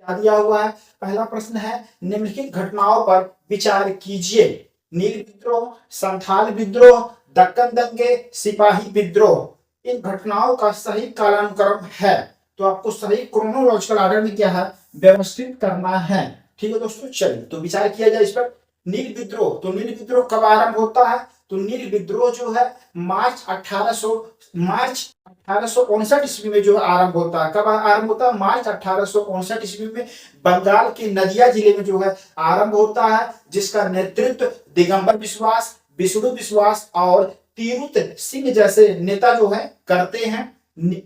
क्या दिया हुआ है। पहला प्रश्न है निम्नलिखित घटनाओं पर विचार कीजिए। नील विद्रोह, संथाल विद्रोह, दक्कन दंगे, सिपाही विद्रोह। इन घटनाओं का सही कालानुक्रम है, तो आपको सही क्रोनोलॉजिकल ऑर्डर में क्या है व्यवस्थित करना है। ठीक है दोस्तों, चलिए तो विचार किया जाए इस पर। नील विद्रोह, तो नील विद्रोह कब आरंभ होता है, तो नील विद्रोह जो है मार्च 1859 ईस्वी में जो आरंभ होता है। कब आरंभ होता है, मार्च 1859 ईस्वी में बंगाल के नदिया जिले में जो है आरंभ होता है, जिसका नेतृत्व दिगंबर विश्वास, विष्णु विश्वास और तीरुत सिंह जैसे नेता जो है करते हैं।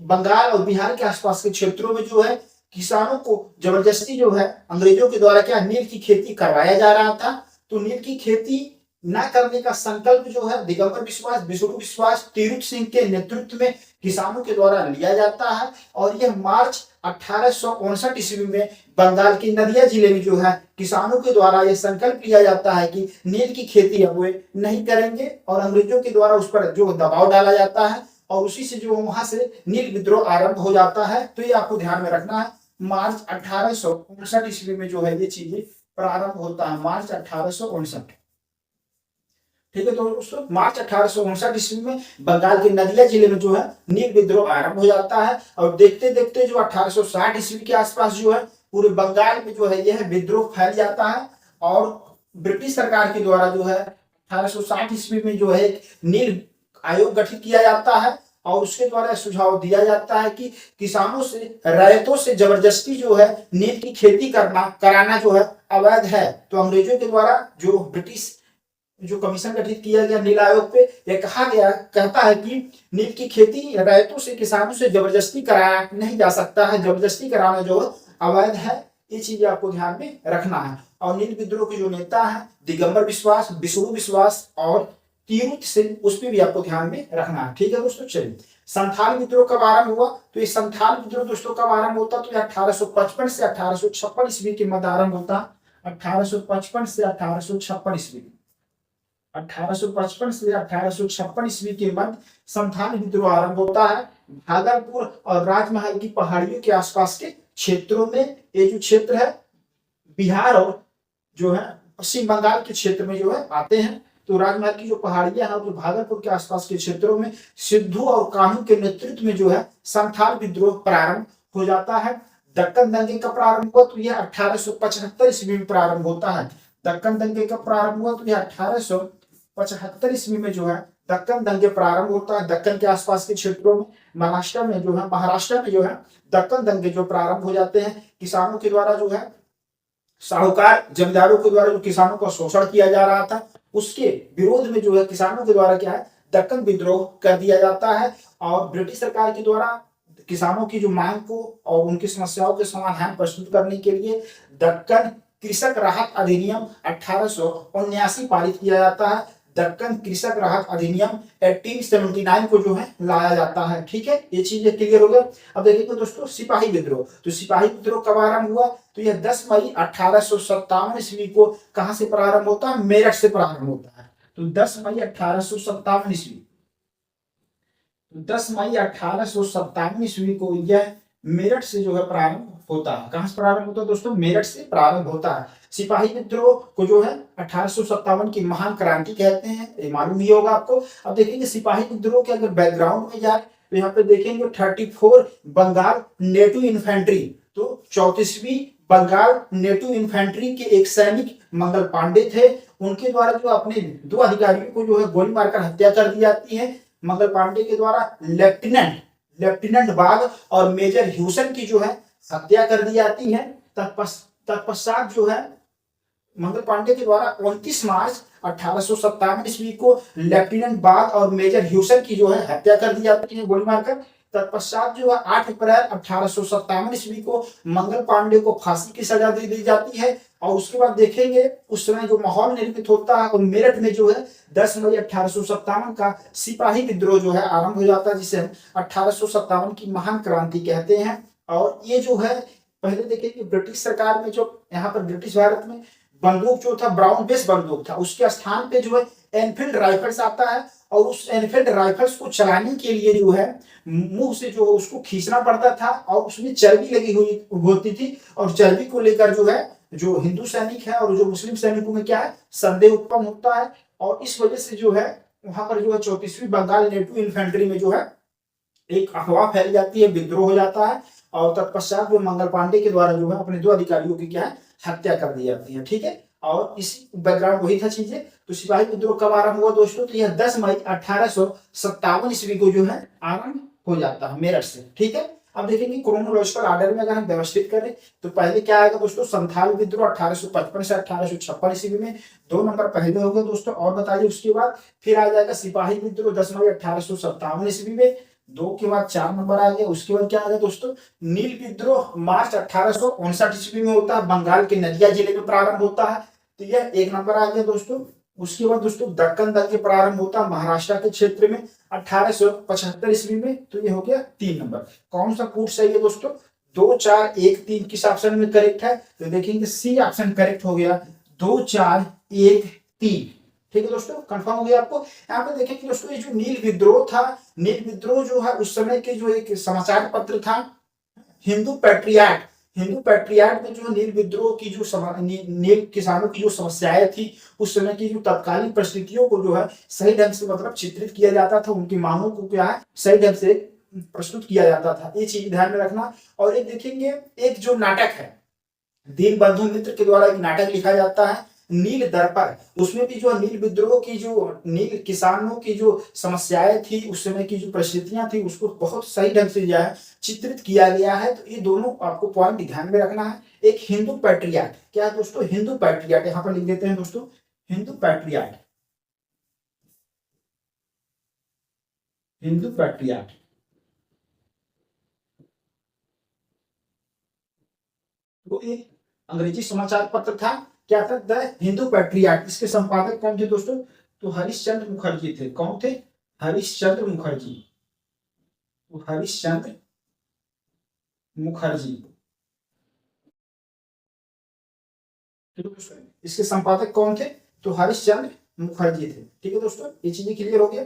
बंगाल और बिहार के आसपास के क्षेत्रों में जो है किसानों को जबरदस्ती जो है अंग्रेजों के द्वारा क्या नील की खेती करवाया जा रहा था। तो नील की खेती न करने का संकल्प जो है दिगंबर विश्वास, विष्णु विश्वास, तीरुथ सिंह के नेतृत्व में किसानों के द्वारा लिया जाता है। और यह मार्च 1859 ईस्वी में बंगाल के नदिया जिले में जो है किसानों के द्वारा यह संकल्प लिया जाता है कि नील की खेती अब वे नहीं करेंगे, और अंग्रेजों के द्वारा उस पर जो दबाव डाला जाता है, और उसी से जो वहां से नील विद्रोह आरंभ हो जाता है। तो ये आपको ध्यान में रखना है, मार्च 1859 ईस्वी में जो है ये चीजें प्रारंभ होता है, मार्च 1859। ठीक है, तो दोस्तों मार्च 1859 ईस्वी में बंगाल के नदिया जिले में जो है नील विद्रोह आरंभ हो जाता है। और देखते देखते जो 1860 ईस्वी के आसपास जो है पूरे बंगाल में जो है यह विद्रोह फैल जाता है, और ब्रिटिश सरकार के द्वारा जो है 1860 ईस्वी में जो है एक नील आयोग गठित किया जाता है, और उसके द्वारा सुझाव दिया जाता है कि किसानों से, रैयतों से जबरदस्ती जो है नील की खेती कराना जो है अवैध है। तो अंग्रेजों के द्वारा जो ब्रिटिश जो कमीशन गठित किया गया नील आयोग पे, यह कहता है कि नील की खेती रैयतों से, किसानों से जबरदस्ती कराया नहीं जा सकता है, जबरदस्ती कराना जो अवैध है। ये चीजें आपको ध्यान में रखना है। और नील विद्रोह के जो नेता है दिगंबर विश्वास, विष्णु विश्वास और तीरुथ सिंह, उस पर भी आपको ध्यान में रखना है। ठीक है दोस्तों, चलिए संथाल विद्रोह कब आरंभ हुआ, तो ये संथाल विद्रोह दोस्तों कब आरंभ होता, तो 1855 से 1856 ईस्वी के मध्य आरंभ होता। 1855 से 1856 ईस्वी, 1855 से 1856 ईस्वी के मध्य संथाल विद्रोह आरंभ होता है। भागलपुर और राजमहल की पहाड़ियों के आसपास के क्षेत्रों में, ये जो क्षेत्र है बिहार और जो है पश्चिम बंगाल के क्षेत्र में जो है आते हैं। तो राजमहल की जो पहाड़ियां हैं जो भागलपुर के आसपास के क्षेत्रों में सिद्धू और कान्हू के नेतृत्व में जो है संथाल विद्रोह प्रारंभ हो जाता है। दक्कन दंगे का प्रारंभ हुआ, तो यह 1875 ईस्वी में प्रारंभ होता है। दक्कन दंगे का प्रारंभ हुआ, तो यह 1875 ईस्वी में जो है दक्कन दंगे प्रारंभ होता है। दक्कन के आसपास के क्षेत्रों में, महाराष्ट्र में जो है दक्कन दंगे जो प्रारंभ हो जाते हैं। किसानों के द्वारा जो है साहूकार जमींदारों के द्वारा जो किसानों का शोषण किया जा रहा था, उसके विरोध में जो है किसानों के द्वारा क्या है दक्कन विद्रोह कर दिया जाता है। और ब्रिटिश सरकार के द्वारा किसानों की जो मांग को और उनकी समस्याओं के समाधान प्रस्तुत करने के लिए दक्कन कृषक राहत अधिनियम 1879 पारित किया जाता है। दक्कन कृषक राहत अधिनियम 1879 को जो है लाया जाता है। ठीक है, ये चीजें क्लियर हो गया। अब देखिए दोस्तों सिपाही विद्रोह, तो सिपाही विद्रोह कब आरंभ हुआ, तो यह 10 मई 1857 ईस्वी को कहां से प्रारंभ होता है, मेरठ से प्रारंभ होता है। तो 10 मई 1857 ईस्वी, 10 मई 1857 ईस्वी को यह मेरठ से जो है प्रारंभ होता है। कहां से प्रारंभ होता है दोस्तों, मेरठ से प्रारंभ होता है। सिपाही विद्रोह को जो है 1857 की महान क्रांति कहते हैं, ये मालूम ही होगा आपको। अब देखेंगे सिपाही विद्रोह के अगर बैकग्राउंड में जाए तो यहाँ पे देखेंगे 34 बंगाल नेटिव इन्फेंट्री, तो 34वीं बंगाल नेटिव इन्फेंट्री के एक सैनिक मंगल पांडे थे, उनके द्वारा जो अपने 2 अधिकारियों को जो है गोली मारकर हत्या कर दी जाती है। मंगल पांडे के द्वारा लेफ्टिनेंट बाग और मेजर ह्यूसन की जो है हत्या कर दी जाती है। तत्पश्चात जो है मंगल पांडे के द्वारा 29 मार्च 1857 ईस्वी को लेफ्टिनेंट बाग और मेजर ह्यूसन की जो है हत्या कर दी जाती है गोली मारकर। तत्पश्चात जो है 8 अप्रैल 1857 ईस्वी को मंगल पांडे को फांसी की सजा दे दी जाती है। और उसके बाद देखेंगे उस समय जो माहौल निर्मित होता है, और मेरठ में जो है 10 मई 1857 का सिपाही विद्रोह जो है आरंभ हो जाता है, जिसे हम 1857 की महान क्रांति कहते हैं। और ये जो है पहले देखेंगे ब्रिटिश सरकार में जो यहाँ पर ब्रिटिश भारत में बंदूक जो था ब्राउन बेस बंदूक था, उसके स्थान पे जो है एनफील्ड राइफल्स आता है। और उस एनफील्ड राइफल्स को चलाने के लिए जो है मुंह से जो उसको खींचना पड़ता था और उसमें चर्बी लगी हुई होती थी, और चर्बी को लेकर जो है जो हिंदू सैनिक है और जो मुस्लिम सैनिकों में क्या है संदेह उत्पन्न होता है, और इस वजह से जो है वहां पर जो है 34वीं बंगाल नेटिव इन्फेंट्री में जो है एक अफवाह फैल जाती है, विद्रोह हो जाता है, और तत्पश्चात में मंगल पांडे के द्वारा जो है अपने 2 अधिकारियों की क्या है हत्या कर दी जाती है। ठीक है, और इसी बैकग्राउंड वही था चीजें। तो सिपाही विद्रोह कब आरंभ हुआ दोस्तों? तो यह 10 मई 1857 ईस्वी को जो है आरंभ हो जाता है मेरठ से। ठीक है, अब देखेंगे क्रोनोलॉजिकल ऑर्डर में अगर हम व्यवस्थित करें तो पहले क्या आएगा दोस्तों? संथाल विद्रोह 1855 से 1856 ईस्वी में, 2 नंबर पहले हो गए दोस्तों। और बताइए उसके बाद फिर आ जाएगा सिपाही विद्रोह 10 मई 1857 ईस्वी में, 2 के बाद 4 नंबर आ गया। उसके बाद क्या आ गया दोस्तों? नील विद्रोह मार्च 1859 ईस्वी में होता है, बंगाल के नदिया जिले में प्रारंभ होता है, तो यह 1 नंबर आ गया दोस्तों। उसके बाद दोस्तों दक्कन दंगे प्रारंभ होता है महाराष्ट्र के क्षेत्र में 1875 ईस्वी में, तो ये हो गया 3 नंबर। कौन सा कूट सही है दोस्तों? 2 4 1 3 किस ऑप्शन में करेक्ट है? तो देखेंगे सी ऑप्शन करेक्ट हो गया, 2 4 1 3। ठीक है दोस्तों, कंफर्म हो गया आपको। यहाँ पे देखेंगे दोस्तों ये जो नील विद्रोह था, नील विद्रोह जो है उस समय के जो एक समाचार पत्र था हिंदू पैट्रियाट, हिंदू पैट्रियाट में जो नील विद्रोह की जो नील किसानों की जो समस्याएं थी उस समय की जो तत्कालीन परिस्थितियों को जो है सही ढंग से मतलब चित्रित किया जाता था, उनकी मांगों को क्या है सही ढंग से प्रस्तुत किया जाता था, ये चीज ध्यान में रखना। और एक देखेंगे एक जो नाटक है दीन बंधु मित्र के द्वारा एक नाटक लिखा जाता है नील दर्पण, उसमें भी जो नील विद्रोह की जो नील किसानों की जो समस्याएं थी उस समय की जो परिस्थितियां थी उसको बहुत सही ढंग से जो है चित्रित किया गया है। तो ये दोनों आपको पॉइंट ध्यान में रखना है। एक हिंदू पैट्रियाट, क्या है दोस्तों? हिंदू पैट्रियाट, यहाँ पर लिख देते हैं दोस्तों हिंदू पैट्रियाट, हिंदू पैट्रियाट। तो एक अंग्रेजी समाचार पत्र था, क्या था? The Hindu patriot. इसके संपादक कौन थे दोस्तों? तो हरिश्चंद्र मुखर्जी थे। कौन थे? हरिश्चंद्र मुखर्जी। तो हरिश्चंद्र मुखर्जी, ठीक है दोस्तों, इसके संपादक कौन थे? तो हरिश्चंद्र मुखर्जी थे। ठीक है दोस्तों, ये चीजें क्लियर हो गया।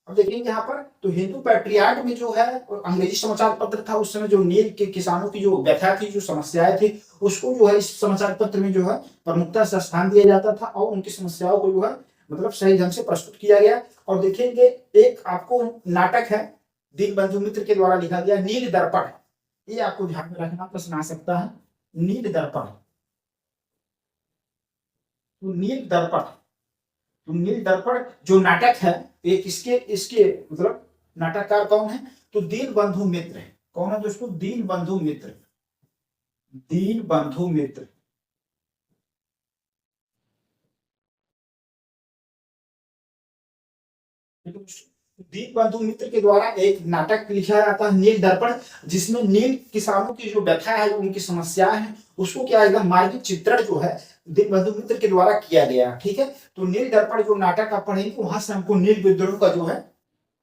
अब देखेंगे यहाँ पर तो हिंदू पैट्रियाट में जो है अंग्रेजी समाचार पत्र था उस समय, जो नील के किसानों की जो व्यथा थी जो समस्याएं थी उसको जो है इस समाचार पत्र में जो है प्रमुखता से स्थान दिया जाता था और उनकी समस्याओं को जो है मतलब सही ढंग से प्रस्तुत किया गया। और देखेंगे एक आपको नाटक है दीन बंधु मित्र के द्वारा लिखा गया नील दर्पण, ये आपको ध्यान में रखना, प्रश्न आ सकता है नील दर्पण। तो नील दर्पण, तो नील दर्पण जो नाटक है एक इसके इसके मतलब नाटककार कौन है? तो दीन बंधु मित्र। कौन है दोस्तों? दीन बंधु मित्र, दीन बंधु मित्र। दीन बंधु मित्र के द्वारा एक नाटक लिखा जाता है नील दर्पण, जिसमें नील किसानों की जो व्यथा है उनकी समस्या है उसको क्या एकदम मार्मिक चित्रण जो है दीन बंधु मित्र के द्वारा किया गया। ठीक है, तो नील दर्पण जो नाटक आप पढ़ेंगे वहां से हमको नील विद्रोह का जो है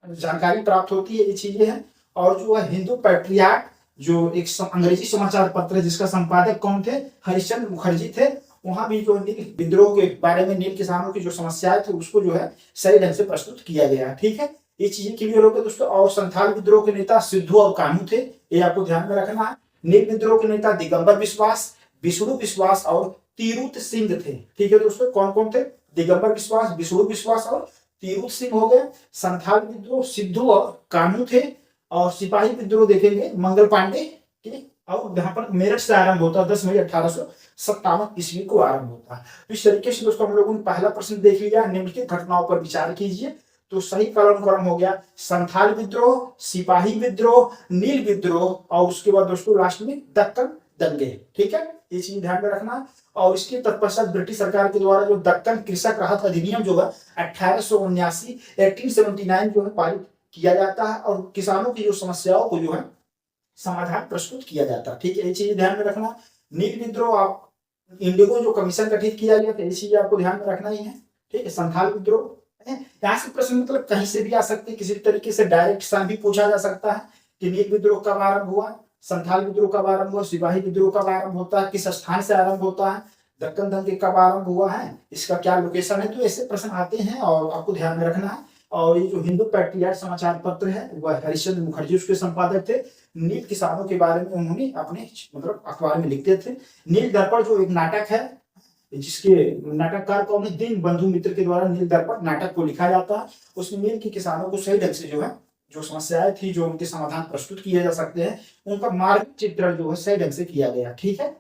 जानकारी प्राप्त होती है, ये चीजें हैं। और जो है हिंदू पैट्रियाट जो एक अंग्रेजी समाचार पत्र है जिसका संपादक कौन थे? हरिश्चंद्र मुखर्जी थे। वहां भी जो नील विद्रोह के बारे में नील किसानों की जो समस्याएं थी उसको जो है सही ढंग से प्रस्तुत किया गया। ठीक है, ये चीजें क्लियर हो गई दोस्तों। और संथाल विद्रोह के नेता सिद्धू और कान्हू थे, ये आपको ध्यान में रखना है। नील विद्रोह के नेता दिगंबर विश्वास, विष्णु विश्वास और तिरुत सिंह थे। ठीक है दोस्तों, कौन कौन थे? दिगंबर विश्वास, विष्णु विश्वास और तिरुत सिंह हो गए। संथाल विद्रोह सिद्धू और कान्हू थे। और सिपाही विद्रोह देखेंगे मंगल पांडे के, और यहाँ पर मेरठ से आरंभ होता है, 10 मई 1857 ईस्वी को आरंभ होता है। तो इस तरीके से दोस्तों हम लोगों ने पहला प्रश्न देख लिया, निम्नलिखित घटनाओं पर विचार कीजिए। तो सही क्रम हो गया संथाल विद्रोह, सिपाही विद्रोह, नील विद्रोह और उसके बाद दोस्तों लास्ट में दक्कन दंगे। ठीक है, ये चीज ध्यान में रखना। और इसके तत्पश्चात ब्रिटिश सरकार के द्वारा जो दक्कन कृषक राहत अधिनियम जो है 1879 जो है पारित किया जाता है और किसानों की जो समस्याओं को जो है समाधान प्रस्तुत किया जाता है। ठीक है, ये चीज ध्यान में रखना। नील विद्रोह आप इंडिगो जो कमीशन गठित किया गया था, ये चीज आपको ध्यान में रखना ही है। ठीक है, संथाल विद्रोह, यहाँ से प्रश्न मतलब कहीं से भी आ सकते हैं, किसी तरीके से डायरेक्ट सा भी पूछा जा सकता है कि नील विद्रोह कब आरंभ हुआ, संथाल विद्रोह कब आरंभ हुआ, सिपाही विद्रोह कब आरंभ होता है, किस स्थान से आरंभ होता है, दक्कन दंगे कब आरंभ हुआ है, इसका क्या लोकेशन है, तो ऐसे प्रश्न आते हैं और आपको ध्यान में रखना है। और ये जो हिंदू पैट्रियट समाचार पत्र है वह हरिश्चंद्र मुखर्जी उसके संपादक थे। नील किसानों के बारे में उन्होंने अपने मतलब अखबार में लिखते थे। नील दर्पण जो एक नाटक है, जिसके नाटककार कौन है, दीन बंधु मित्र के द्वारा नील दर्पण नाटक को लिखा जाता है। उसमें नील के किसानों को सही ढंग से जो है जो समस्याएं थी, जो उनके समाधान प्रस्तुत किए जा सकते हैं, उनका मार्ग चित्रण जो है सही ढंग से किया गया। ठीक है।